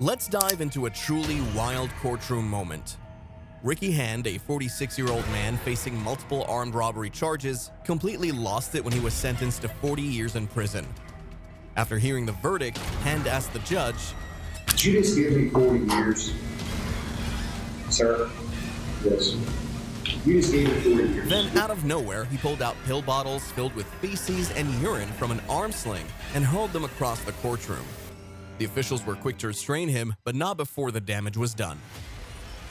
Let's dive into a truly wild courtroom moment. Ricky Hand, a 46-year-old man facing multiple armed robbery charges, completely lost it when he was sentenced to 40 years in prison. After hearing the verdict, Hand asked the judge, "Did you just give me 40 years, sir?" "Yes." "You just gave me 40 years." Then, out of nowhere, he pulled out pill bottles filled with feces and urine from an arm sling and hurled them across the courtroom. The officials were quick to restrain him, but not before the damage was done.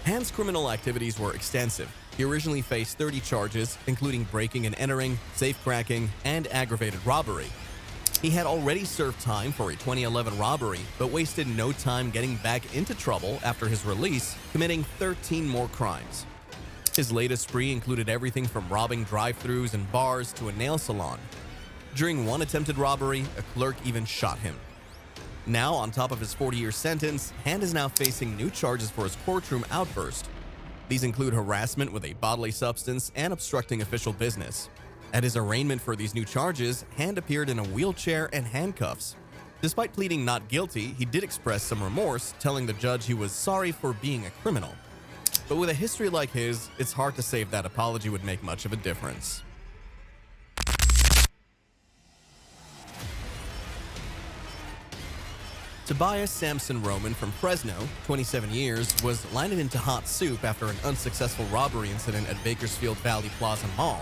Hand's criminal activities were extensive. He originally faced 30 charges, including breaking and entering, safe-cracking, and aggravated robbery. He had already served time for a 2011 robbery, but wasted no time getting back into trouble after his release, committing 13 more crimes. His latest spree included everything from robbing drive-thrus and bars to a nail salon. During one attempted robbery, a clerk even shot him. Now, on top of his 40-year sentence, Hand is now facing new charges for his courtroom outburst. These include harassment with a bodily substance and obstructing official business. At his arraignment for these new charges, Hand appeared in a wheelchair and handcuffs. Despite pleading not guilty, he did express some remorse, telling the judge he was sorry for being a criminal. But with a history like his, it's hard to say if that apology would make much of a difference. Tobias Sampson Roman from Fresno, 27 years, was landed into hot soup after an unsuccessful robbery incident at Bakersfield Valley Plaza Mall.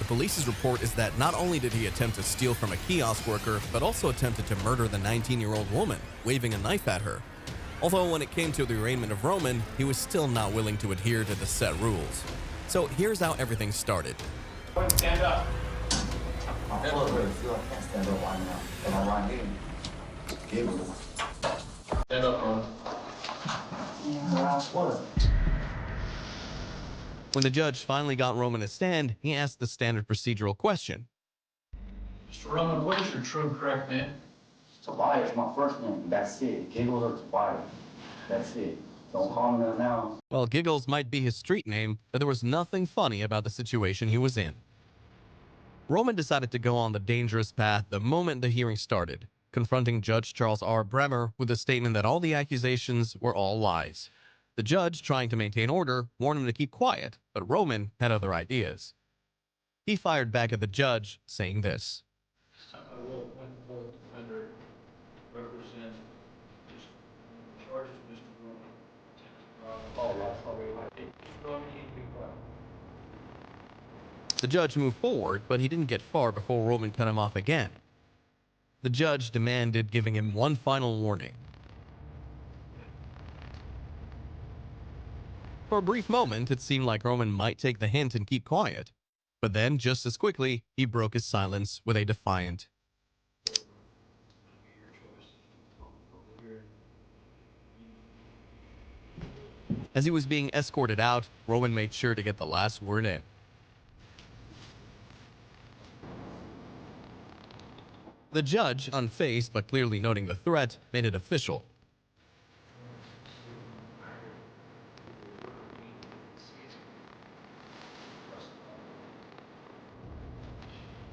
The police's report is that not only did he attempt to steal from a kiosk worker, but also attempted to murder the 19-year-old woman, waving a knife at her. Although when it came to the arraignment of Roman, he was still not willing to adhere to the set rules. So here's how everything started. Stand up. I can't stand up right now. And I'm right here. Stand up, Ron. When the judge finally got Roman to stand, he asked the standard procedural question. Mr. Roman, what is your true correct name? Tobias, my first name. That's it. Giggles or Tobias. That's it. Don't call me that now. Well, Giggles might be his street name, but there was nothing funny about the situation he was in. Roman decided to go on the dangerous path the moment the hearing started, confronting Judge Charles R. Bremer with a statement that all the accusations were all lies. The judge, trying to maintain order, warned him to keep quiet, but Roman had other ideas. He fired back at the judge, saying this. I will, when the defender represent these charges, Mr. Roman. Mr. Roman, you need to be quiet. The judge moved forward, but he didn't get far before Roman cut him off again. The judge demanded, giving him one final warning. For a brief moment, it seemed like Roman might take the hint and keep quiet. But then, just as quickly, he broke his silence with a defiant. As he was being escorted out, Roman made sure to get the last word in. The judge, unfazed but clearly noting the threat, made it official.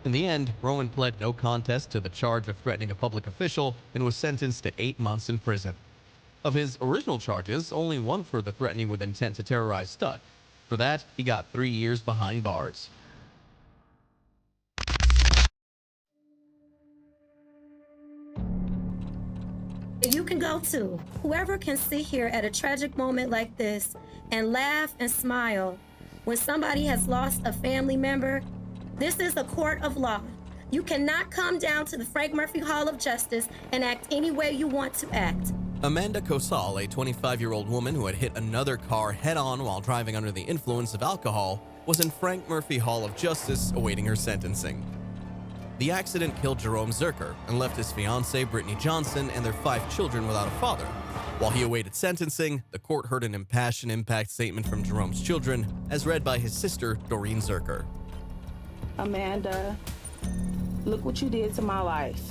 In the end, Roman pled no contest to the charge of threatening a public official and was sentenced to 8 months in prison. Of his original charges, only one for the threatening with intent to terrorize stuck. For that, he got 3 years behind bars. You can go too. Whoever can sit here at a tragic moment like this and laugh and smile when somebody has lost a family member, this is a court of law. You cannot come down to the Frank Murphy Hall of Justice and act any way you want to act. Amanda Cosal, a 25-year-old woman who had hit another car head-on while driving under the influence of alcohol, was in Frank Murphy Hall of Justice awaiting her sentencing. The accident killed Jerome Zerker and left his fiancée Brittany Johnson and their 5 children without a father. While he awaited sentencing, the court heard an impassioned impact statement from Jerome's children, as read by his sister, Doreen Zerker. Amanda, look what you did to my life.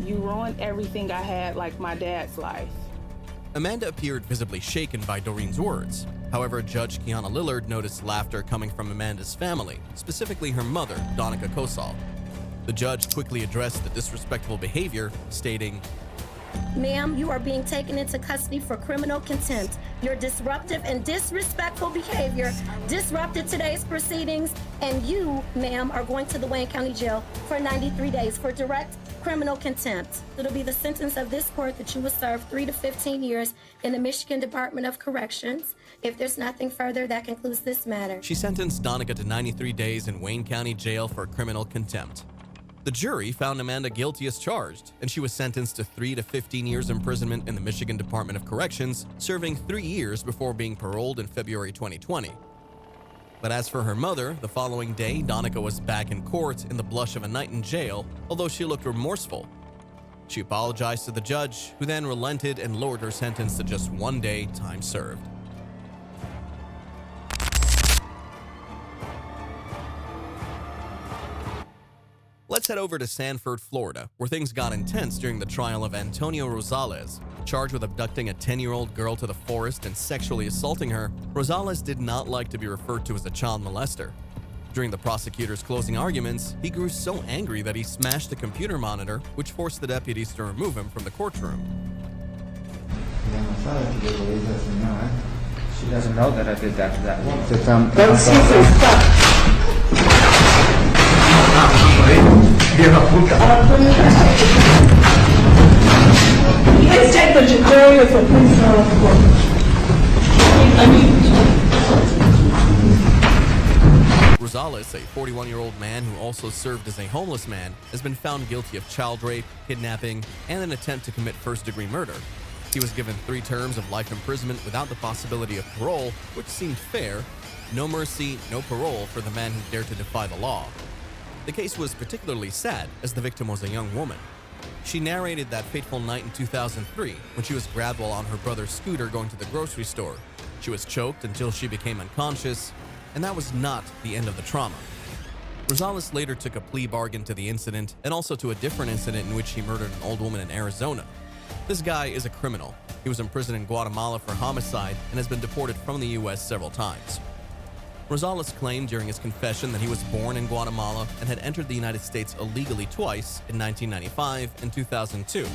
You ruined everything I had, like my dad's life. Amanda appeared visibly shaken by Doreen's words. However, Judge Kiana Lillard noticed laughter coming from Amanda's family, specifically her mother, Donica Cosal. The judge quickly addressed the disrespectful behavior, stating, Ma'am, you are being taken into custody for criminal contempt. Your disruptive and disrespectful behavior disrupted today's proceedings, and you, ma'am, are going to the Wayne County Jail for 93 days for direct criminal contempt. It'll be the sentence of this court that you will serve 3 to 15 years in the Michigan Department of Corrections. If there's nothing further, that concludes this matter. She sentenced Donica to 93 days in Wayne County Jail for criminal contempt. The jury found Amanda guilty as charged, and she was sentenced to 3 to 15 years imprisonment in the Michigan Department of Corrections, serving 3 years before being paroled in February 2020. But as for her mother, the following day, Donica was back in court in the blush of a night in jail, although she looked remorseful. She apologized to the judge, who then relented and lowered her sentence to just 1 day time served. Let's head over to Sanford, Florida, where things got intense during the trial of Antonio Rosales. Charged with abducting a 10-year-old girl to the forest and sexually assaulting her, Rosales did not like to be referred to as a child molester. During the prosecutor's closing arguments, he grew so angry that he smashed the computer monitor, which forced the deputies to remove him from the courtroom. She doesn't know that I did that to that woman. Please take the jury for police Rosales, a 41-year-old man who also served as a homeless man, has been found guilty of child rape, kidnapping, and an attempt to commit first-degree murder. He was given 3 terms of life imprisonment without the possibility of parole, which seemed fair. No mercy, no parole for the man who dared to defy the law. The case was particularly sad, as the victim was a young woman. She narrated that fateful night in 2003 when she was grabbed while on her brother's scooter going to the grocery store. She was choked until she became unconscious, and that was not the end of the trauma. Rosales later took a plea bargain to the incident and also to a different incident in which he murdered an old woman in Arizona. This guy is a criminal. He was imprisoned in Guatemala for homicide and has been deported from the US several times. Rosales claimed during his confession that he was born in Guatemala and had entered the United States illegally twice in 1995 and 2002.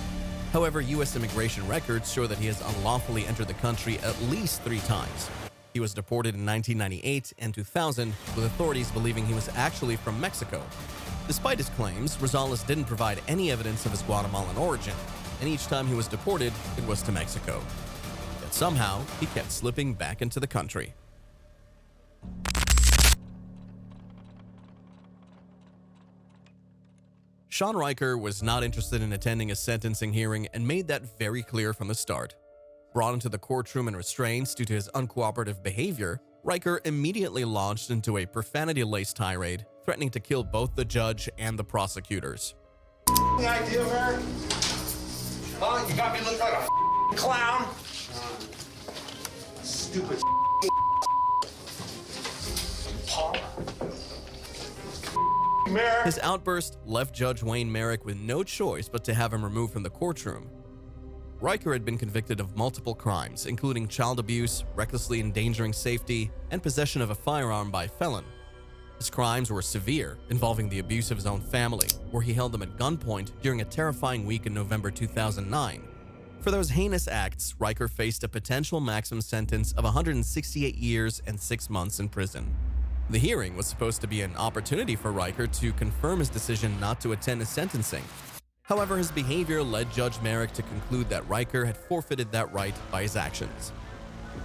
However, US immigration records show that he has unlawfully entered the country at least 3 times. He was deported in 1998 and 2000, with authorities believing he was actually from Mexico. Despite his claims, Rosales didn't provide any evidence of his Guatemalan origin, and each time he was deported, it was to Mexico. Yet somehow, he kept slipping back into the country. Sean Riker was not interested in attending a sentencing hearing and made that very clear from the start. Brought into the courtroom in restraints due to his uncooperative behavior, Riker immediately launched into a profanity-laced tirade, threatening to kill both the judge and the prosecutors. The idea, man? Huh? You got me looking like a clown? Stupid Paul. His outburst left Judge Wayne Merrick with no choice but to have him removed from the courtroom. Riker had been convicted of multiple crimes, including child abuse, recklessly endangering safety, and possession of a firearm by a felon. His crimes were severe, involving the abuse of his own family, where he held them at gunpoint during a terrifying week in November 2009. For those heinous acts, Riker faced a potential maximum sentence of 168 years and 6 months in prison. The hearing was supposed to be an opportunity for Riker to confirm his decision not to attend his sentencing. However, his behavior led Judge Merrick to conclude that Riker had forfeited that right by his actions.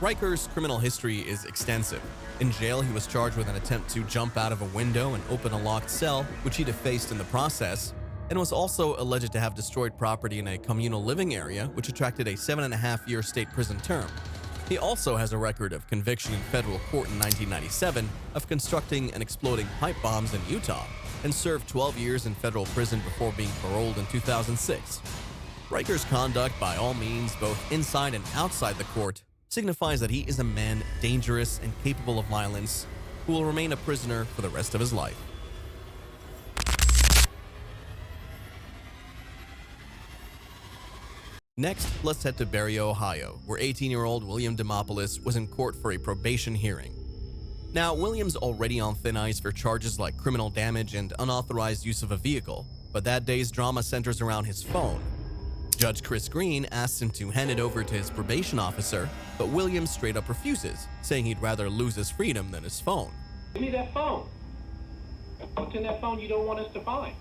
Riker's criminal history is extensive. In jail, he was charged with an attempt to jump out of a window and open a locked cell, which he defaced in the process, and was also alleged to have destroyed property in a communal living area, which attracted a 7.5-year state prison term. He also has a record of conviction in federal court in 1997 of constructing and exploding pipe bombs in Utah, and served 12 years in federal prison before being paroled in 2006. Riker's conduct, by all means, both inside and outside the court, signifies that he is a man dangerous and capable of violence who will remain a prisoner for the rest of his life. Next, let's head to Barry, Ohio, where 18-year-old William Demopoulos was in court for a probation hearing. Now, William's already on thin ice for charges like criminal damage and unauthorized use of a vehicle, but that day's drama centers around his phone. Judge Chris Green asks him to hand it over to his probation officer, but William straight up refuses, saying he'd rather lose his freedom than his phone. Give me that phone. What's in that phone you don't want us to find?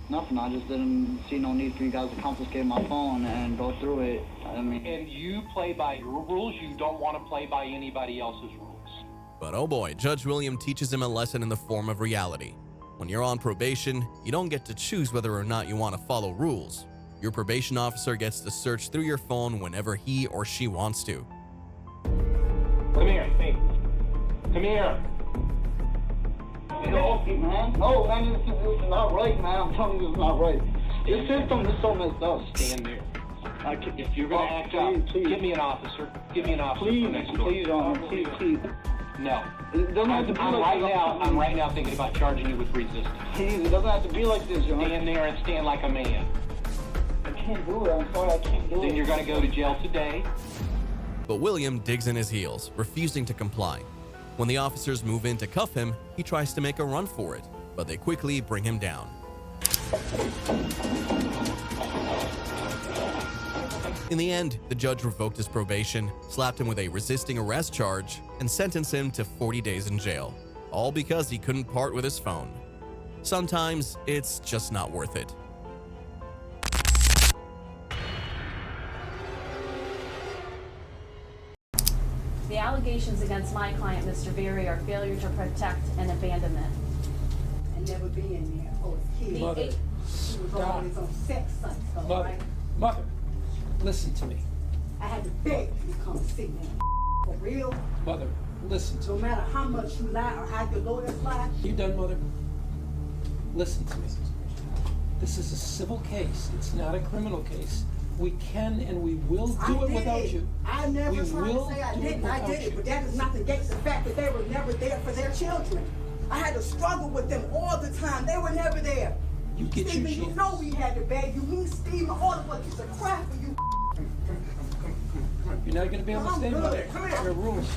Nothing, I just didn't see no need for you guys to confiscate my phone and go through it. I mean... And you play by your rules, you don't want to play by anybody else's rules. But oh boy, Judge William teaches him a lesson in the form of reality. When you're on probation, you don't get to choose whether or not you want to follow rules. Your probation officer gets to search through your phone whenever he or she wants to. Come here, hey. Come here. No, man. No, man, this is not right, man. I'm telling you, it's not right. This system is so messed up. Stand there. If you're going to act up, please. Give me an officer. Give me an officer Please, from next door. please. No. It doesn't have to be like this. I'm right now thinking about charging you with resistance. Please, it doesn't have to be like this, John. Stand there and stand like a man. I can't do it. I'm sorry, I can't do it. Then you're going to go to jail today. But William digs in his heels, refusing to comply. When the officers move in to cuff him, he tries to make a run for it, but they quickly bring him down. In the end, the judge revoked his probation, slapped him with a resisting arrest charge, and sentenced him to 40 days in jail, all because he couldn't part with his phone. Sometimes it's just not worth it. The allegations against my client, Mr. Berry, are failure to protect and abandonment. And never be in there. Oh, it's kids. Mother, She was always on sex sites, though, right? Mother, listen to me. I had to beg you to come see me. For real? Mother, listen to me. No matter how much you lie or how your lawyers lie. You done, Mother? Listen to me. This is a civil case. It's not a criminal case. We can and we will do it without you. I never We tried will to say I do it didn't. I without did it, you. but that does not negate the fact that they were never there for their children. I had to struggle with them all the time. They were never there. You get Stephen, your you chance. know we had to beg you. Me, Stephen, all of us used to cry for you. You're not going to be able to stay, I'm Mother. good. Come here. There are rules.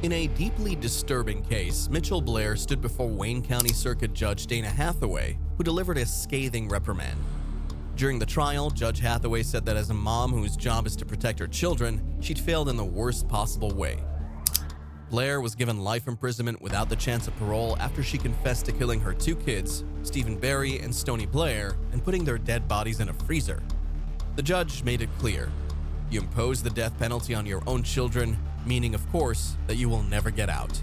In a deeply disturbing case, Mitchell Blair stood before Wayne County Circuit Judge Dana Hathaway, who delivered a scathing reprimand. During the trial, Judge Hathaway said that as a mom whose job is to protect her children, she'd failed in the worst possible way. Blair was given life imprisonment without the chance of parole after she confessed to killing her two kids, Stephen Berry and Stoney Blair, and putting their dead bodies in a freezer. The judge made it clear: you impose the death penalty on your own children, meaning, of course, that you will never get out.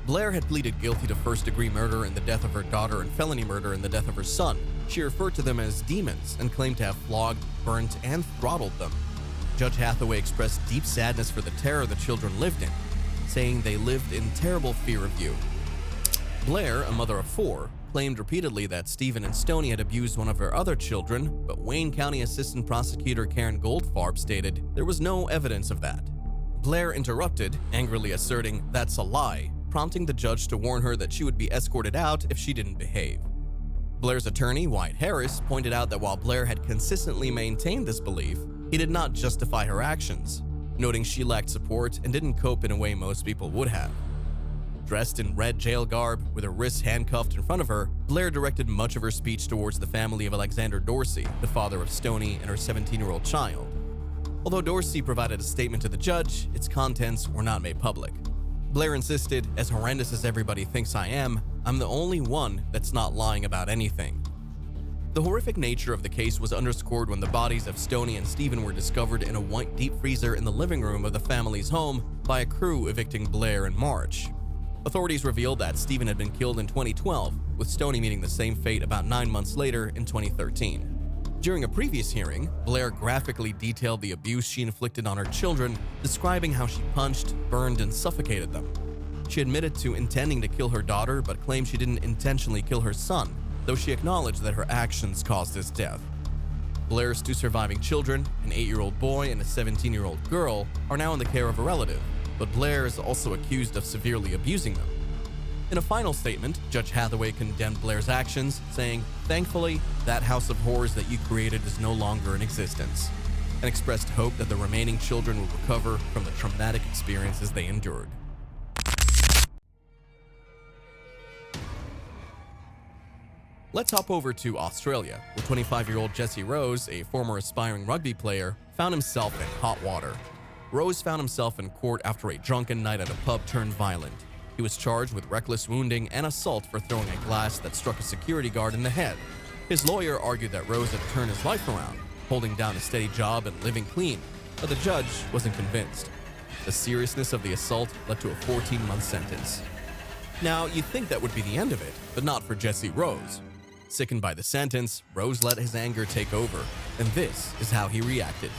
Blair had pleaded guilty to first-degree murder in the death of her daughter and felony murder in the death of her son. She referred to them as demons and claimed to have flogged, burnt, and throttled them. Judge Hathaway expressed deep sadness for the terror the children lived in, saying they lived in terrible fear of you. Blair, a mother of four, claimed repeatedly that Stephen and Stoney had abused one of her other children, but Wayne County Assistant Prosecutor Karen Goldfarb stated there was no evidence of that. Blair interrupted, angrily asserting that's a lie, prompting the judge to warn her that she would be escorted out if she didn't behave. Blair's attorney, Wyatt Harris, pointed out that while Blair had consistently maintained this belief, he did not justify her actions, noting she lacked support and didn't cope in a way most people would have. Dressed in red jail garb, with her wrists handcuffed in front of her, Blair directed much of her speech towards the family of Alexander Dorsey, the father of Stoney and her 17-year-old child. Although Dorsey provided a statement to the judge, its contents were not made public. Blair insisted, as horrendous as everybody thinks I am, I'm the only one that's not lying about anything. The horrific nature of the case was underscored when the bodies of Stoney and Stephen were discovered in a white deep freezer in the living room of the family's home by a crew evicting Blair in March. Authorities revealed that Stephen had been killed in 2012, with Stoney meeting the same fate about 9 months later in 2013. During a previous hearing, Blair graphically detailed the abuse she inflicted on her children, describing how she punched, burned, and suffocated them. She admitted to intending to kill her daughter, but claimed she didn't intentionally kill her son, though she acknowledged that her actions caused his death. Blair's two surviving children, an 8-year-old boy and a 17-year-old girl, are now in the care of a relative, but Blair is also accused of severely abusing them. In a final statement, Judge Hathaway condemned Blair's actions, saying, "Thankfully, that house of horrors that you created is no longer in existence." and expressed hope that the remaining children would recover from the traumatic experiences they endured. Let's hop over to Australia, where 25-year-old Jesse Rose, a former aspiring rugby player, found himself in hot water. Rose found himself in court after a drunken night at a pub turned violent. He was charged with reckless wounding and assault for throwing a glass that struck a security guard in the head. His lawyer argued that Rose had turned his life around, holding down a steady job and living clean, but the judge wasn't convinced. The seriousness of the assault led to a 14-month sentence. Now, you'd think that would be the end of it, but not for Jesse Rose. Sickened by the sentence, Rose let his anger take over, and this is how he reacted.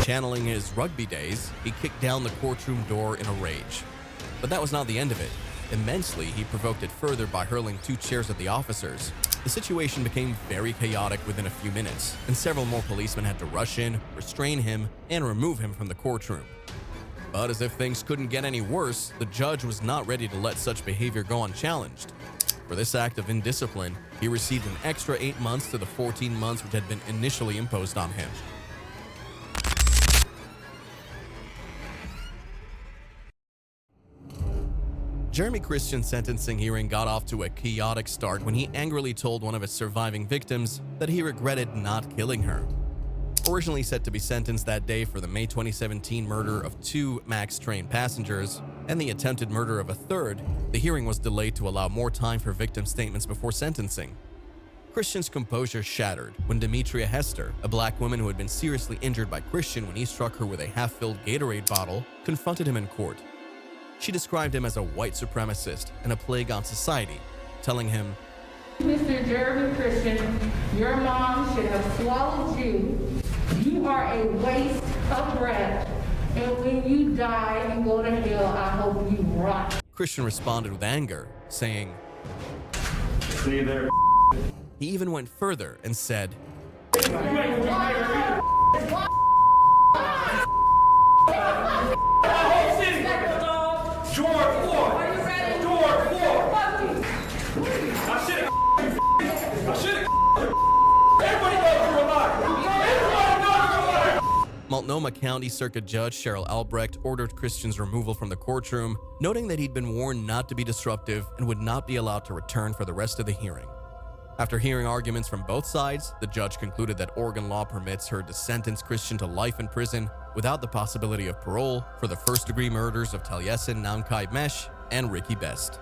Channeling his rugby days, he kicked down the courtroom door in a rage. But that was not the end of it. Immensely, he provoked it further by hurling 2 chairs at the officers. The situation became very chaotic within a few minutes, and several more policemen had to rush in, restrain him, and remove him from the courtroom. But as if things couldn't get any worse, the judge was not ready to let such behavior go unchallenged. For this act of indiscipline, he received an extra 8 months to the 14 months which had been initially imposed on him. Jeremy Christian's sentencing hearing got off to a chaotic start when he angrily told one of his surviving victims that he regretted not killing her. Originally set to be sentenced that day for the May 2017 murder of 2 MAX train passengers and the attempted murder of a third, the hearing was delayed to allow more time for victim statements before sentencing. Christian's composure shattered when Demetria Hester, a black woman who had been seriously injured by Christian when he struck her with a half-filled Gatorade bottle, confronted him in court. She described him as a white supremacist and a plague on society, telling him, Mr. Jeremy Christian, your mom should have swallowed you. You are a waste of breath. And when you die and go to hell, I hope you rot. Christian responded with anger, saying, See you there. He even went further and said, Multnomah County Circuit Judge Cheryl Albrecht ordered Christian's removal from the courtroom, noting that he'd been warned not to be disruptive and would not be allowed to return for the rest of the hearing. After hearing arguments from both sides, the judge concluded that Oregon law permits her to sentence Christian to life in prison without the possibility of parole for the first-degree murders of Taliesin Namkai Mesh and Ricky Best.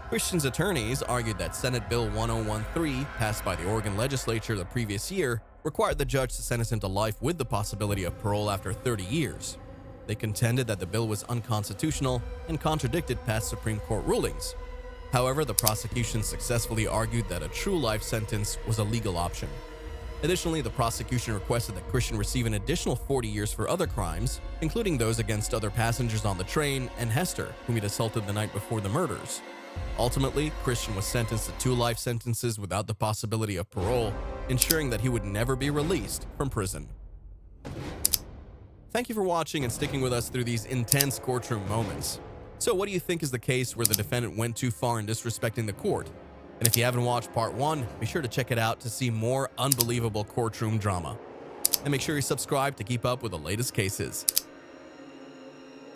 Christian's attorneys argued that Senate Bill 1013, passed by the Oregon legislature the previous year, required the judge to sentence him to life with the possibility of parole after 30 years. They contended that the bill was unconstitutional and contradicted past Supreme Court rulings. However, the prosecution successfully argued that a true life sentence was a legal option. Additionally, the prosecution requested that Christian receive an additional 40 years for other crimes, including those against other passengers on the train and Hester, whom he'd assaulted the night before the murders. Ultimately, Christian was sentenced to 2 life sentences without the possibility of parole, ensuring that he would never be released from prison. Thank you for watching and sticking with us through these intense courtroom moments. So what do you think is the case where the defendant went too far in disrespecting the court? And if you haven't watched part 1, be sure to check it out to see more unbelievable courtroom drama. And make sure you subscribe to keep up with the latest cases.